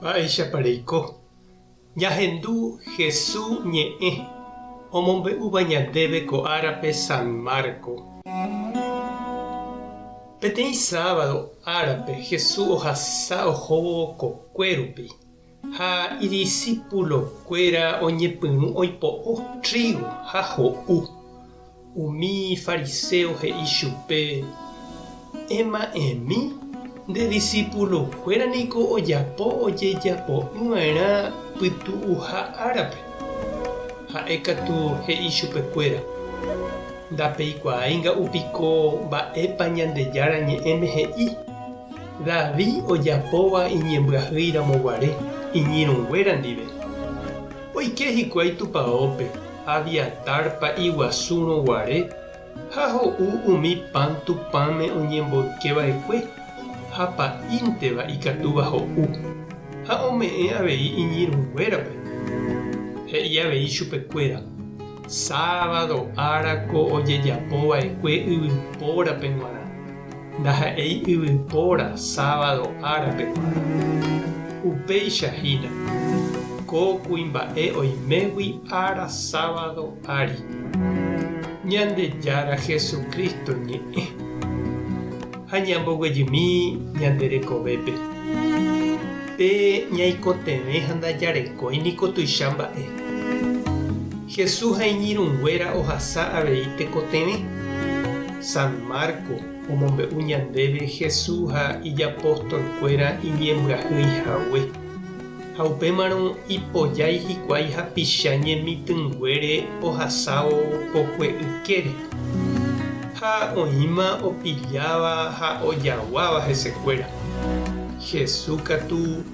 Mba'éichapareiko. Ñahendu Jesús ñe'ẽ omombe'úva ñandéve ko árape San Marco. Peteĩ sábado árape Jesús ohasa ohóvo kokuérupi ha idiscípulokuéra oñepyrũ oipo'o trigo ha ho'u. Umi fariseo he'i chupe: ema'ẽmi nde discípulokuéra niko ojapo ojejapo'ỹva'erã pytu'uha árape. Ha'e katu he'i chupekuéra: ndapeikuaái nga'upiko mba'épa Ñandejára ñe'ẽme he'i. David ojapóva iñembyahýiramoguare iñirũnguéra ndive. Oike hikuái tupãópe Aviatárpa iguasũrõguare ha ho'u umi pan tupãme oñemboykeva'ekue ha pa'ínteva ikatúva ho'u ha ome'ẽ avei iñirũnguérape. He'i avei chupekuéra: sábado árako ojejapova'ekue yvypórape g̃uarã. Ndaha'éi yvypóra sábado árape g̃uarã. Upéichahína ko kuimba'e oimégui ára sábado ári. Ñandejára Jesucristo ñe'ẽ ha ñamboguejymi ñande rekovépe. Pe ñaikotevẽ ha ndajarekói niko tuicha mba'e. Jesús ha iñirũnguéra ohasa avei tekotevẽ. San Marco omombe'u ñandéve Jesús ha ijapóstolkuéra iñembyahýihague. Ha upémarõ ipojái hikuái hapicha ñemitỹnguére ohasávo kokue ykére. Ha oĩma opilláva ha ojaguáva hesekuéra. Jesús katu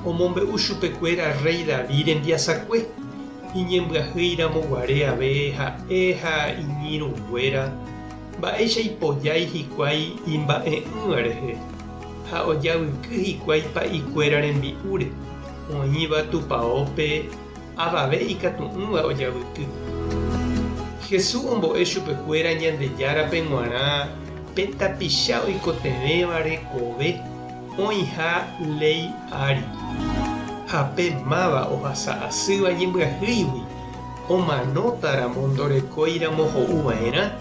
omombe'u chupekuéra Rey David rembiasakue. Iñembyahýiramoguare ave ha'e ha iñirũnguéra mba'éicha ipojái hikuái imba'e'ỹva rehe ha ojavyky hikuái pa'ikuéra rembi'úre. Oĩva tupãópe avave ikatu'ỹva ojavyky. Jesús ombo'e chupekuéra Ñandejárape g̃uarã pe tapicha oikotevẽva rekove oĩha ley ári. Ha pe máva ohasa asýva ñembyahýigui omanótaramo ndorekóiramo ho'uva'erã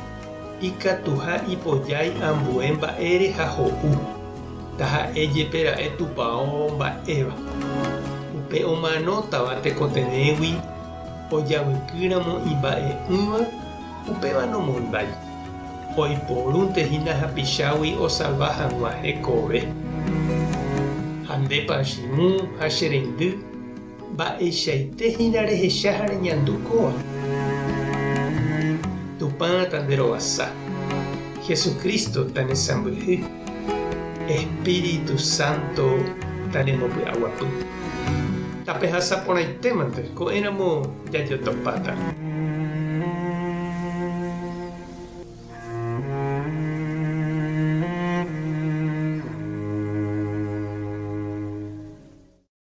ikatuha ipojái ambue mba'ére ha ho'u. Taha'éjepera'e tupão mba'éva. Upe omanótava tekotevẽgui ojavykýramo imba'e'ỹva upéva nomonday. Oiporũntehína hapichágui osalva hag̃ua hekove. Ha ndépa chimu ha che reindy mba'eichaitehína rehecha ha reñandúkova. Tupãta nde rovasa. Jesucristo tanesãmbyhy. Espíritu Santo tanemomby'aguapy. Tape hasaporãitémante ko'ẽramo jajotopáta.